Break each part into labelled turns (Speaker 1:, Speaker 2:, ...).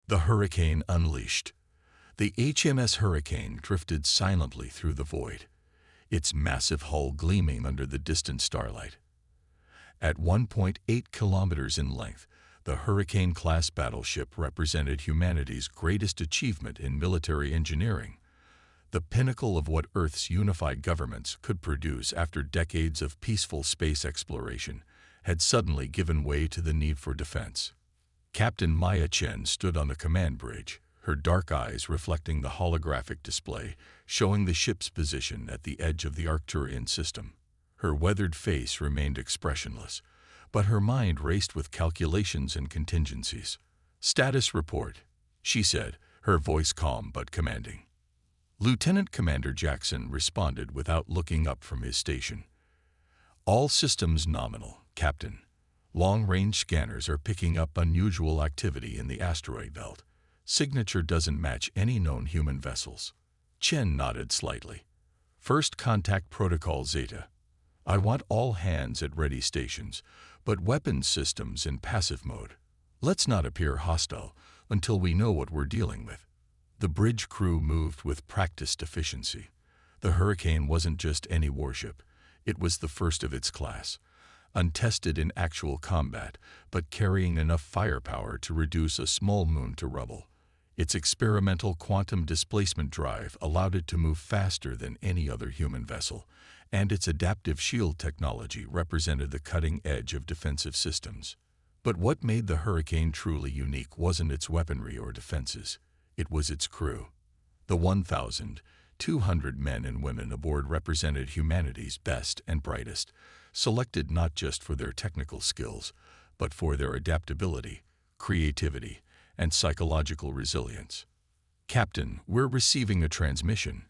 Speaker 1: The Hurricane unleashed. The HMS Hurricane drifted silently through the void, its massive hull gleaming under the distant starlight. At 1.8 kilometers in length, the Hurricane-Class Battleship represented humanity's greatest achievement in military engineering, the pinnacle of what Earth's unified governments could produce after decades of peaceful space exploration had suddenly given way to the need for defense. Captain Maya Chen stood on the command bridge, her dark eyes reflecting the holographic display, showing the ship's position at the edge of the Arcturian system. Her weathered face remained expressionless, but her mind raced with calculations and contingencies. "Status report," she said, her voice calm but commanding. Lieutenant Commander Jackson responded without looking up from his station. "All systems nominal, Captain. Long-range scanners are picking up unusual activity in the asteroid belt. Signature doesn't match any known human vessels." Chen nodded slightly. "First contact protocol Zeta. I want all hands at ready stations, but weapons systems in passive mode. Let's not appear hostile until we know what we're dealing with." The bridge crew moved with practiced efficiency. The Hurricane wasn't just any warship. It was the first of its class, untested in actual combat, but carrying enough firepower to reduce a small moon to rubble. Its experimental quantum displacement drive allowed it to move faster than any other human vessel, and its adaptive shield technology represented the cutting edge of defensive systems. But what made the Hurricane truly unique wasn't its weaponry or defenses. It was its crew. The 1,200 men and women aboard represented humanity's best and brightest, selected not just for their technical skills, but for their adaptability, creativity, and psychological resilience. "Captain, we're receiving a transmission,"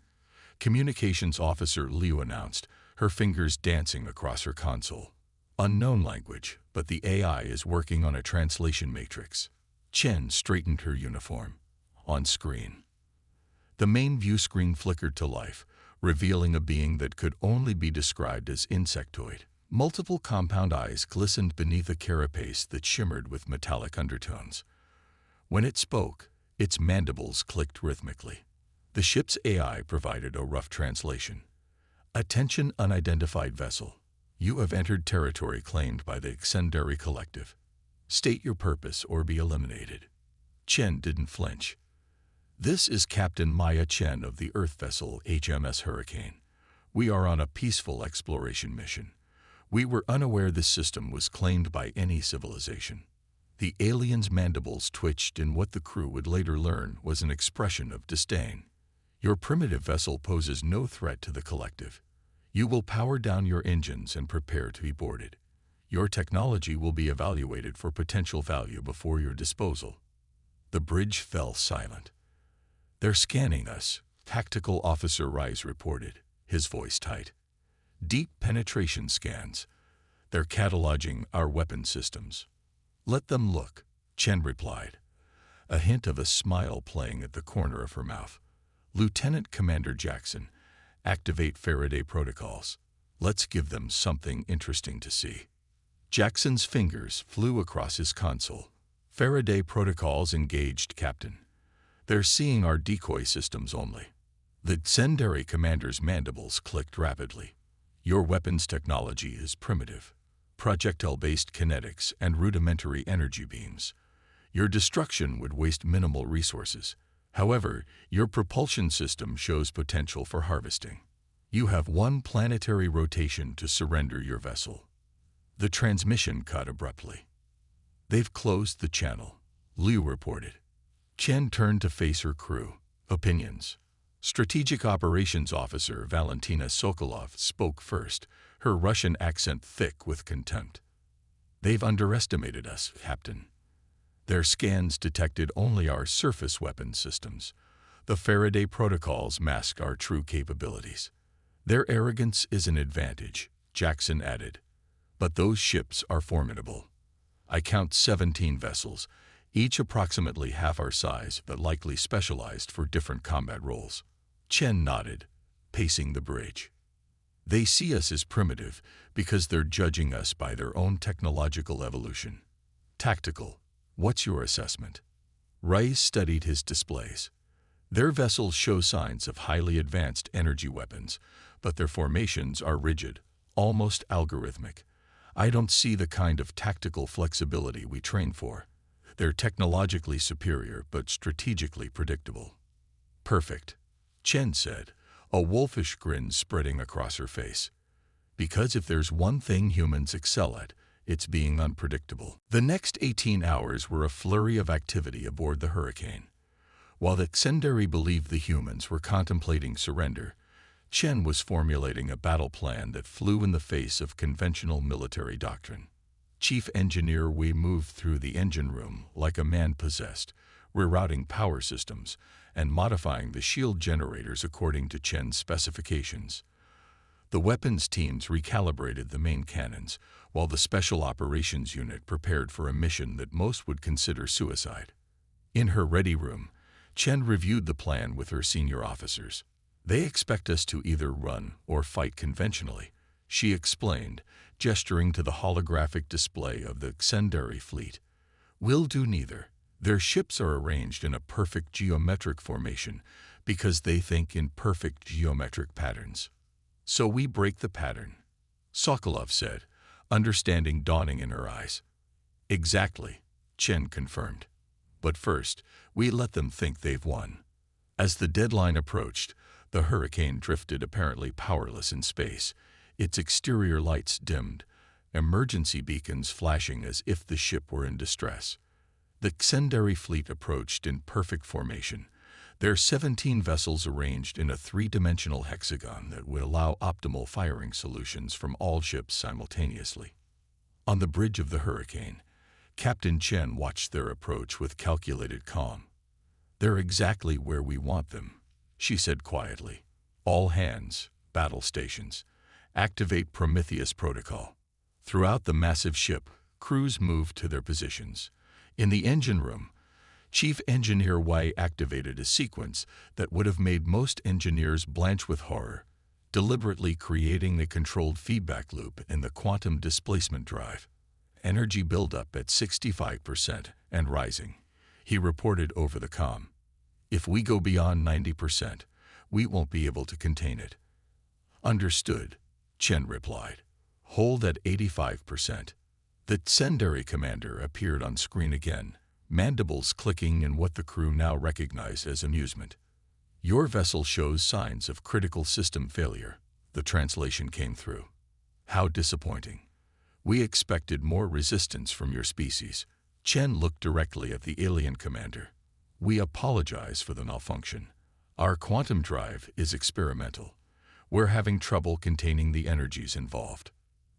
Speaker 1: Communications Officer Liu announced, her fingers dancing across her console. "Unknown language, but the AI is working on a translation matrix." Chen straightened her uniform. On screen, the main view screen flickered to life, revealing a being that could only be described as insectoid. Multiple compound eyes glistened beneath a carapace that shimmered with metallic undertones. When it spoke, its mandibles clicked rhythmically. The ship's AI provided a rough translation. "Attention, unidentified vessel. You have entered territory claimed by the Ingenuity Collective. State your purpose or be eliminated." Chen didn't flinch. "This is Captain Maya Chen of the Earth vessel HMS Hurricane. We are on a peaceful exploration mission. We were unaware this system was claimed by any civilization." The alien's mandibles twitched in what the crew would later learn was an expression of disdain. "Your primitive vessel poses no threat to the collective. You will power down your engines and prepare to be boarded. Your technology will be evaluated for potential value before your disposal." The bridge fell silent. "They're scanning us," Tactical Officer Rise reported, his voice tight. "Deep penetration scans. They're cataloging our weapon systems." "Let them look," Chen replied, a hint of a smile playing at the corner of her mouth. "Lieutenant Commander Jackson, activate Faraday protocols. Let's give them something interesting to see." Jackson's fingers flew across his console. "Faraday protocols engaged, Captain. They're seeing our decoy systems only." The Ingenuity commander's mandibles clicked rapidly. "Your weapons technology is primitive. Projectile-based kinetics and rudimentary energy beams. Your destruction would waste minimal resources. However, your propulsion system shows potential for harvesting. You have one planetary rotation to surrender your vessel." The transmission cut abruptly. "They've closed the channel," Liu reported. Chen turned to face her crew. "Opinions?" Strategic Operations Officer Valentina Sokolov spoke first, her Russian accent thick with contempt. "They've underestimated us, Captain. Their scans detected only our surface weapon systems. The Faraday protocols mask our true capabilities. Their arrogance is an advantage," Jackson added. "But those ships are formidable. I count 17 vessels, each approximately half our size but likely specialized for different combat roles." Chen nodded, pacing the bridge. "They see us as primitive because they're judging us by their own technological evolution. Tactical, what's your assessment?" Rice studied his displays. Their vessels show signs of highly advanced energy weapons, but their formations are rigid, almost algorithmic. I don't see the kind of tactical flexibility we train for. They're technologically superior, but strategically predictable. Perfect, Chen said, a wolfish grin spreading across her face. Because if there's one thing humans excel at, it's being unpredictable. The next 18 hours were a flurry of activity aboard the Hurricane. While the Xendari believed the humans were contemplating surrender, Chen was formulating a battle plan that flew in the face of conventional military doctrine. Chief Engineer Wei moved through the engine room like a man possessed, rerouting power systems and modifying the shield generators according to Chen's specifications. The weapons teams recalibrated the main cannons, while the Special Operations Unit prepared for a mission that most would consider suicide. In her ready room, Chen reviewed the plan with her senior officers. They expect us to either run or fight conventionally, she explained, gesturing to the holographic display of the Xendari fleet. We'll do neither. Their ships are arranged in a perfect geometric formation because they think in perfect geometric patterns. So we break the pattern, Sokolov said, understanding dawning in her eyes. Exactly, Chen confirmed. But first, we let them think they've won. As the deadline approached, the Hurricane drifted apparently powerless in space, its exterior lights dimmed, emergency beacons flashing as if the ship were in distress. The Xendari fleet approached in perfect formation, their 17 vessels arranged in a three-dimensional hexagon that would allow optimal firing solutions from all ships simultaneously. On the bridge of the Hurricane, Captain Chen watched their approach with calculated calm. They're exactly where we want them, she said quietly. All hands, battle stations, activate Prometheus protocol. Throughout the massive ship, crews moved to their positions. In the engine room, Chief Engineer Wei activated a sequence that would have made most engineers blanch with horror, deliberately creating a controlled feedback loop in the quantum displacement drive. Energy buildup at 65% and rising, he reported over the comm. If we go beyond 90%, we won't be able to contain it. Understood, Chen replied. Hold at 85%. The Xendari commander appeared on screen again, mandibles clicking in what the crew now recognized as amusement. Your vessel shows signs of critical system failure, the translation came through. How disappointing. We expected more resistance from your species. Chen looked directly at the alien commander. We apologize for the malfunction. Our quantum drive is experimental. We're having trouble containing the energies involved.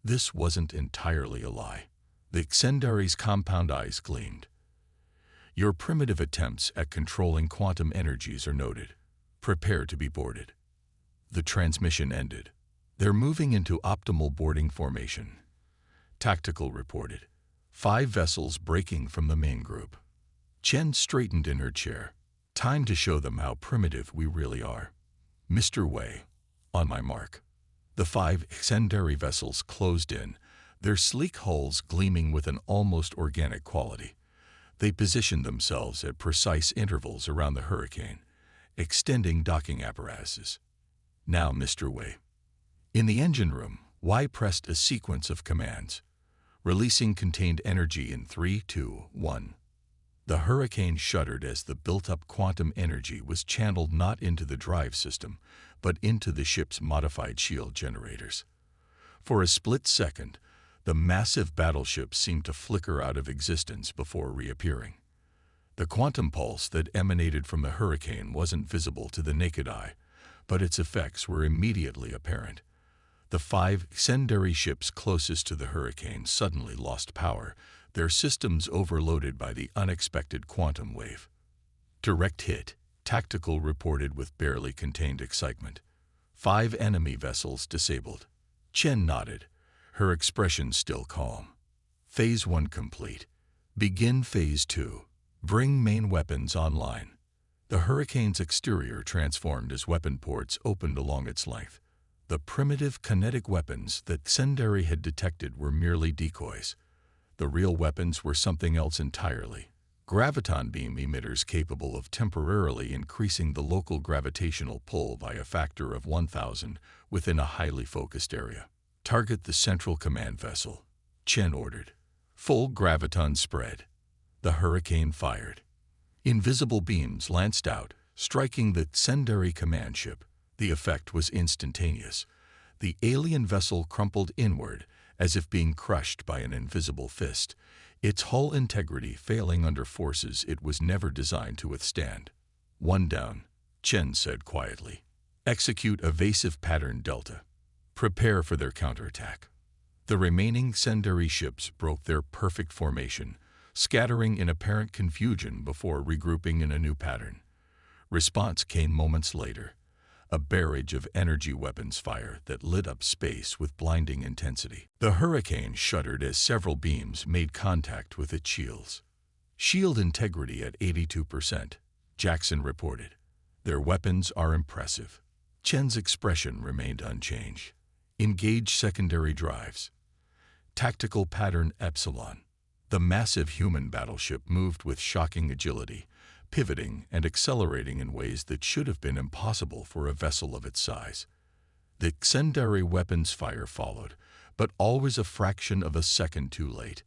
Speaker 1: This wasn't entirely a lie. The Xendari's compound eyes gleamed. Your primitive attempts at controlling quantum energies are noted. Prepare to be boarded. The transmission ended. They're moving into optimal boarding formation. Tactical reported. 5 vessels breaking from the main group. Chen straightened in her chair. Time to show them how primitive we really are. Mr. Wei, on my mark. The 5 Xendari vessels closed in, their sleek hulls gleaming with an almost organic quality. They positioned themselves at precise intervals around the Hurricane, extending docking apparatuses. Now, Mr. Wei. In the engine room, Wei pressed a sequence of commands. Releasing contained energy in 3, 2, 1. The Hurricane shuddered as the built-up quantum energy was channeled not into the drive system, but into the ship's modified shield generators. For a split second, the massive battleship seemed to flicker out of existence before reappearing. The quantum pulse that emanated from the Hurricane wasn't visible to the naked eye, but its effects were immediately apparent. The 5 Xendari ships closest to the Hurricane suddenly lost power, their systems overloaded by the unexpected quantum wave. Direct hit, Tactical reported with barely contained excitement. 5 enemy vessels disabled. Chen nodded, her expression still calm. Phase 1 complete. Begin Phase 2. Bring main weapons online. The Hurricane's exterior transformed as weapon ports opened along its length. The primitive kinetic weapons that Xendari had detected were merely decoys. The real weapons were something else entirely. graviton beam emitters capable of temporarily increasing the local gravitational pull by a factor of 1,000 within a highly focused area. Target the central command vessel, Chen ordered. Full graviton spread. The Hurricane fired. Invisible beams lanced out, striking the Tsenderi command ship. The effect was instantaneous. The alien vessel crumpled inward, as if being crushed by an invisible fist, its hull integrity failing under forces it was never designed to withstand. One down, Chen said quietly. Execute evasive pattern Delta. Prepare for their counterattack. The remaining Tsenderi ships broke their perfect formation, scattering in apparent confusion before regrouping in a new pattern. Response came moments later, a barrage of energy weapons fire that lit up space with blinding intensity. The Hurricane shuddered as several beams made contact with its shields. Shield integrity at 82%, Jackson reported. Their weapons are impressive. Chen's expression remained unchanged. Engage secondary drives. Tactical pattern Epsilon. The massive human battleship moved with shocking agility, pivoting and accelerating in ways that should have been impossible for a vessel of its size. The Tsenderi weapons fire followed, but always a fraction of a second too late.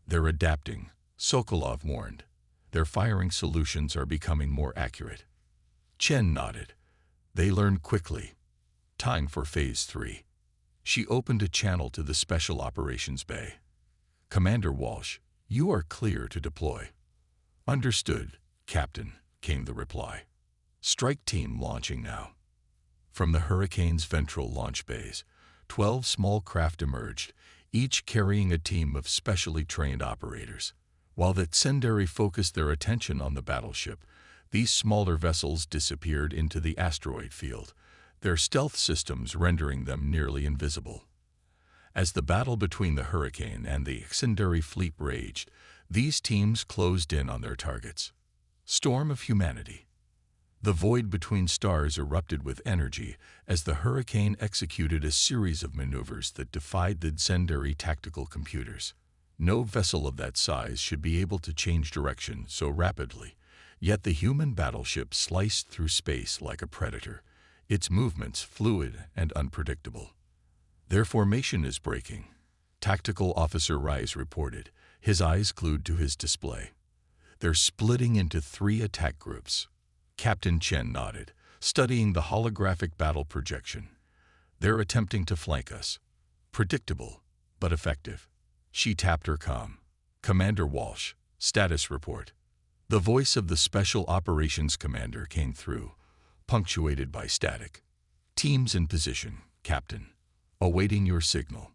Speaker 1: They're adapting, Sokolov warned. Their firing solutions are becoming more accurate. Chen nodded. They learned quickly. Time for Phase 3. She opened a channel to the Special Operations Bay. Commander Walsh, you are clear to deploy. Understood, Captain, came the reply. Strike team launching now. From the Hurricane's ventral launch bays, 12 small craft emerged, each carrying a team of specially trained operators. While the Tsenderi focused their attention on the battleship, these smaller vessels disappeared into the asteroid field, their stealth systems rendering them nearly invisible. As the battle between the Hurricane and the Tsenderi fleet raged, these teams closed in on their targets. Storm of humanity. The void between stars erupted with energy as the Hurricane executed a series of maneuvers that defied the Tsenderi tactical computers. No vessel of that size should be able to change direction so rapidly, yet the human battleship sliced through space like a predator, its movements fluid and unpredictable. Their formation is breaking, Tactical Officer Rise reported, his eyes glued to his display. They're splitting into 3 attack groups. Captain Chen nodded, studying the holographic battle projection. They're attempting to flank us. Predictable, but effective. She tapped her comm. Commander Walsh, status report. The voice of the Special Operations Commander came through, punctuated by static. Teams in position, Captain. Awaiting your signal.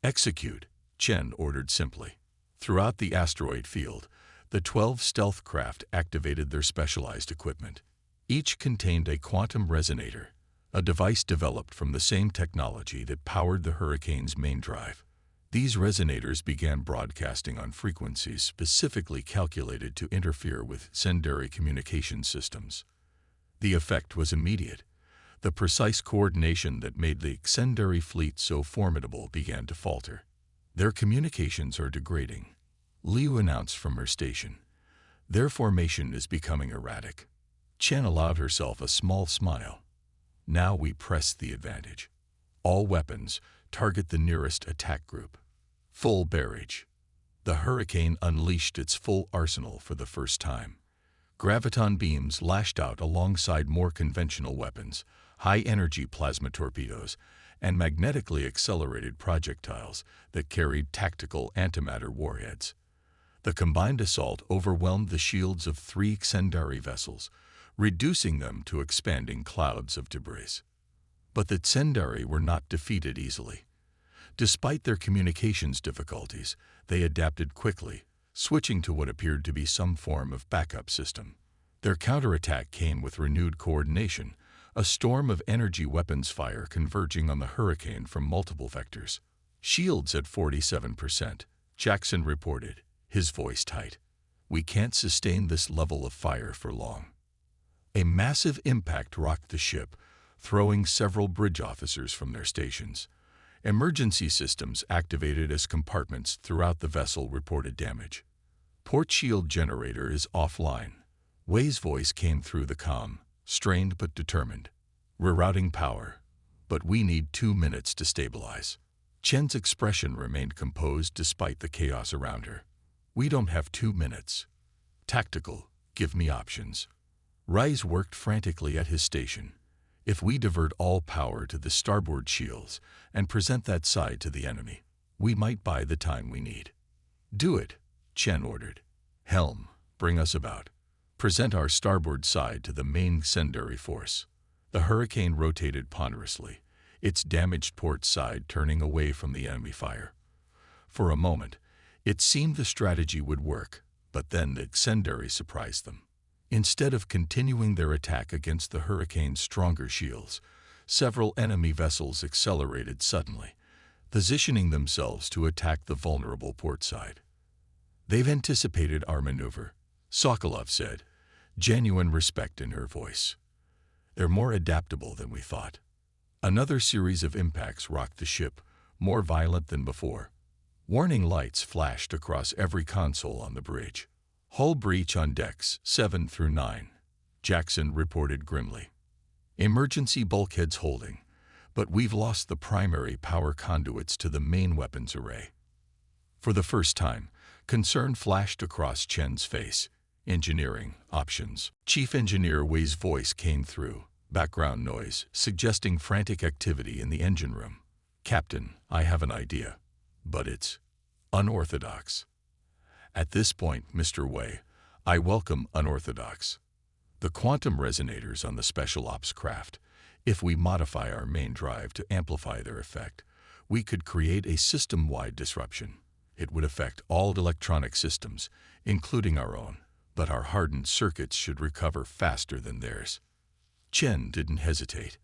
Speaker 1: Execute, Chen ordered simply. Throughout the asteroid field, the 12 stealth craft activated their specialized equipment. Each contained a quantum resonator, a device developed from the same technology that powered the Hurricane's main drive. These resonators began broadcasting on frequencies specifically calculated to interfere with Tsenderi communication systems. The effect was immediate. The precise coordination that made the Tsenderi fleet so formidable began to falter. Their communications are degrading, Liu announced from her station. Their formation is becoming erratic. Chen allowed herself a small smile. Now we press the advantage. All weapons target the nearest attack group. Full barrage. The Hurricane unleashed its full arsenal for the first time. Graviton beams lashed out alongside more conventional weapons, high-energy plasma torpedoes, and magnetically accelerated projectiles that carried tactical antimatter warheads. The combined assault overwhelmed the shields of 3 Tsenderi vessels, reducing them to expanding clouds of debris. But the Tsenderi were not defeated easily. Despite their communications difficulties, they adapted quickly, switching to what appeared to be some form of backup system. Their counterattack came with renewed coordination, a storm of energy weapons fire converging on the Hurricane from multiple vectors. Shields at 47%, Jackson reported, his voice tight. We can't sustain this level of fire for long. A massive impact rocked the ship, throwing several bridge officers from their stations. Emergency systems activated as compartments throughout the vessel reported damage. Port shield generator is offline. Wei's voice came through the comm, strained but determined. Rerouting power, but we need 2 minutes to stabilize. Chen's expression remained composed despite the chaos around her. We don't have 2 minutes. Tactical, give me options. Rise worked frantically at his station. If we divert all power to the starboard shields and present that side to the enemy, we might buy the time we need. Do it, Chen ordered. Helm, bring us about. Present our starboard side to the main secondary force. The Hurricane rotated ponderously, its damaged port side turning away from the enemy fire. For a moment, it seemed the strategy would work, but then the secondary surprised them. Instead of continuing their attack against the Hurricane's stronger shields, several enemy vessels accelerated suddenly, positioning themselves to attack the vulnerable port side. They've anticipated our maneuver, Sokolov said, genuine respect in her voice. They're more adaptable than we thought. Another series of impacts rocked the ship, more violent than before. Warning lights flashed across every console on the bridge. Hull breach on decks 7 through 9, Jackson reported grimly. Emergency bulkheads holding, but we've lost the primary power conduits to the main weapons array. For the first time, concern flashed across Chen's face. Engineering, options. Chief Engineer Wei's voice came through, background noise, suggesting frantic activity in the engine room. Captain, I have an idea, but it's unorthodox. At this point, Mr. Wei, I welcome unorthodox. The quantum resonators on the special ops craft. If we modify our main drive to amplify their effect, we could create a system-wide disruption. It would affect all electronic systems, including our own, but our hardened circuits should recover faster than theirs. Chen didn't hesitate.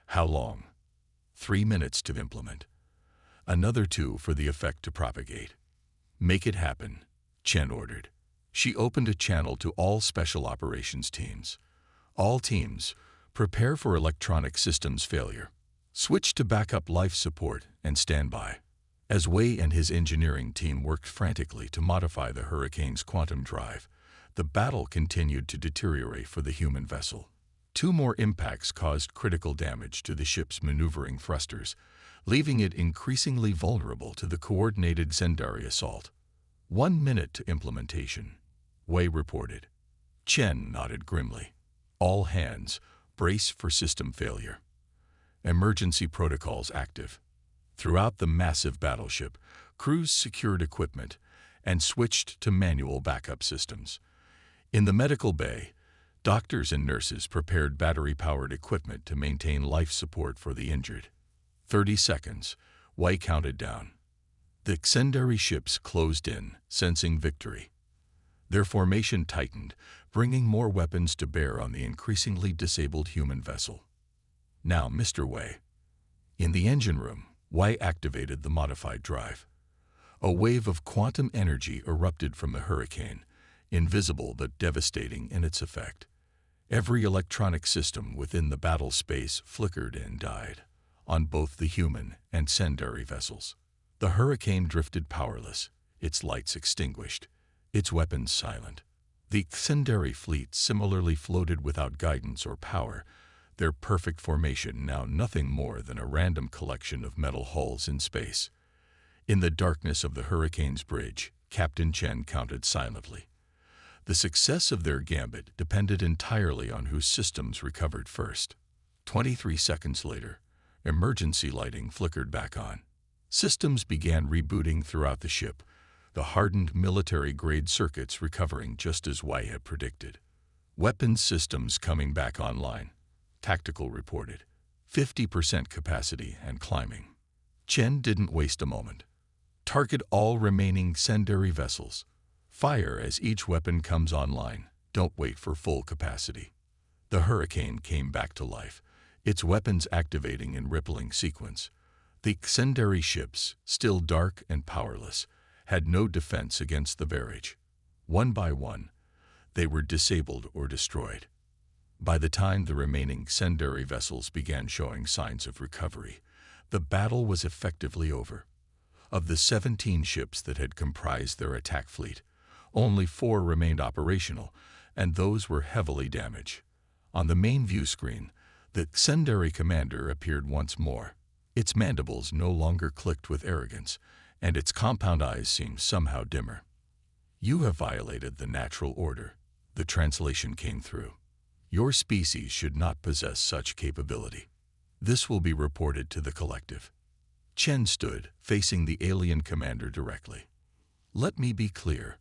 Speaker 1: How long? 3 minutes to implement. Another 2 for the effect to propagate. Make it happen, Chen ordered. She opened a channel to all special operations teams. All teams, prepare for electronic systems failure. Switch to backup life support and stand by. As Wei and his engineering team worked frantically to modify the Hurricane's quantum drive, the battle continued to deteriorate for the human vessel. 2 more impacts caused critical damage to the ship's maneuvering thrusters, leaving it increasingly vulnerable to the coordinated secondary assault. 1 minute to implementation, Wei reported. Chen nodded grimly. All hands, brace for system failure. Emergency protocols active. Throughout the massive battleship, crews secured equipment and switched to manual backup systems. In the medical bay, doctors and nurses prepared battery-powered equipment to maintain life support for the injured. 30 seconds, Wei counted down. The secondary ships closed in, sensing victory. Their formation tightened, bringing more weapons to bear on the increasingly disabled human vessel. Now, Mr. Wei. In the engine room, Wei activated the modified drive. A wave of quantum energy erupted from the Hurricane, invisible but devastating in its effect. Every electronic system within the battle space flickered and died, on both the human and secondary vessels. The Hurricane drifted powerless, its lights extinguished, its weapons silent. The secondary fleet similarly floated without guidance or power, their perfect formation now nothing more than a random collection of metal hulls in space. In the darkness of the Hurricane's bridge, Captain Chen counted silently. The success of their gambit depended entirely on whose systems recovered first. 23 seconds later, emergency lighting flickered back on. Systems began rebooting throughout the ship, the hardened military-grade circuits recovering just as Wei had predicted. Weapons systems coming back online, Tactical reported. 50% capacity and climbing. Chen didn't waste a moment. Target all remaining secondary vessels. Fire as each weapon comes online. Don't wait for full capacity. The Hurricane came back to life, its weapons activating in rippling sequence. The secondary ships, still dark and powerless, had no defense against the barrage. One by one, they were disabled or destroyed. By the time the remaining secondary vessels began showing signs of recovery, the battle was effectively over. Of the 17 ships that had comprised their attack fleet, Only 4 remained operational, and those were heavily damaged. On the main view screen, the Ingenuity commander appeared once more. Its mandibles no longer clicked with arrogance, and its compound eyes seemed somehow dimmer. "You have violated the natural order," the translation came through. "Your species should not possess such capability. This will be reported to the collective." Chen stood, facing the alien commander directly. "Let me be clear.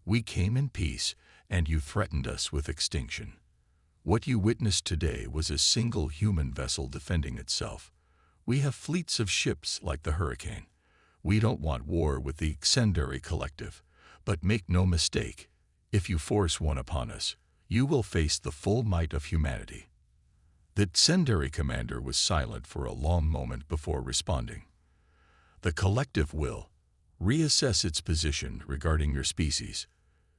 Speaker 1: We came in peace, and you threatened us with extinction. What you witnessed today was a single human vessel defending itself. We have fleets of ships like the Hurricane. We don't want war with the Ingenuity collective, but make no mistake, if you force one upon us, you will face the full might of humanity." The Ingenuity commander was silent for a long moment before responding. "The collective will reassess its position regarding your species.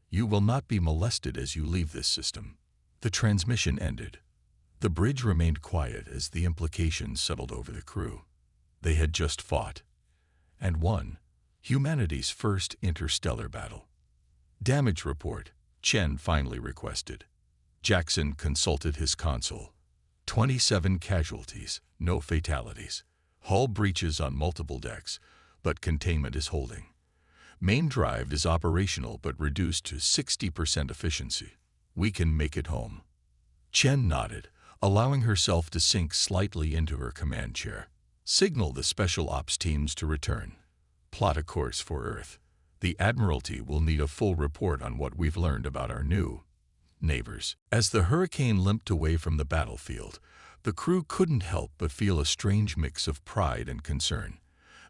Speaker 1: You will not be molested as you leave this system." The transmission ended. The bridge remained quiet as the implications settled over the crew. They had just fought and won humanity's first interstellar battle. "Damage report," Chen finally requested. Jackson consulted his console. 27 casualties, no fatalities. Hull breaches on multiple decks, but containment is holding. Main drive is operational but reduced to 60% efficiency. We can make it home. Chen nodded, allowing herself to sink slightly into her command chair. "Signal the special ops teams to return. Plot a course for Earth. The Admiralty will need a full report on what we've learned about our new neighbors." As the Hurricane limped away from the battlefield, the crew couldn't help but feel a strange mix of pride and concern.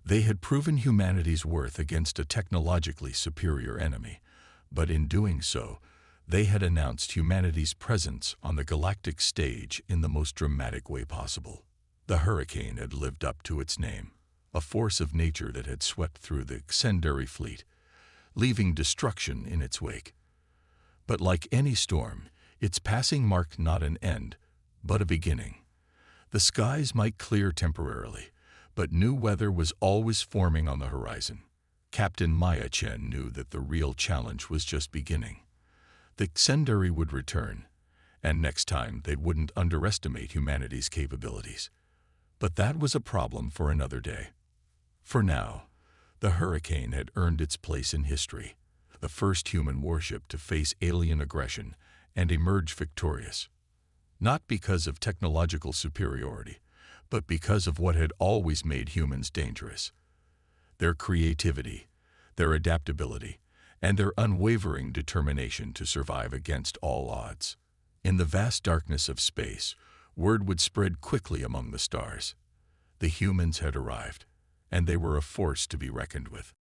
Speaker 1: They had proven humanity's worth against a technologically superior enemy, but in doing so, they had announced humanity's presence on the galactic stage in the most dramatic way possible. The Hurricane had lived up to its name, a force of nature that had swept through the Ingenuity fleet, leaving destruction in its wake. But like any storm, its passing marked not an end, but a beginning. The skies might clear temporarily, but new weather was always forming on the horizon. Captain Maya Chen knew that the real challenge was just beginning. The Ingenuity would return, and next time they wouldn't underestimate humanity's capabilities. But that was a problem for another day. For now, the Hurricane had earned its place in history, the first human warship to face alien aggression and emerge victorious. Not because of technological superiority, but because of what had always made humans dangerous: their creativity, their adaptability, and their unwavering determination to survive against all odds. In the vast darkness of space, word would spread quickly among the stars. The humans had arrived, and they were a force to be reckoned with.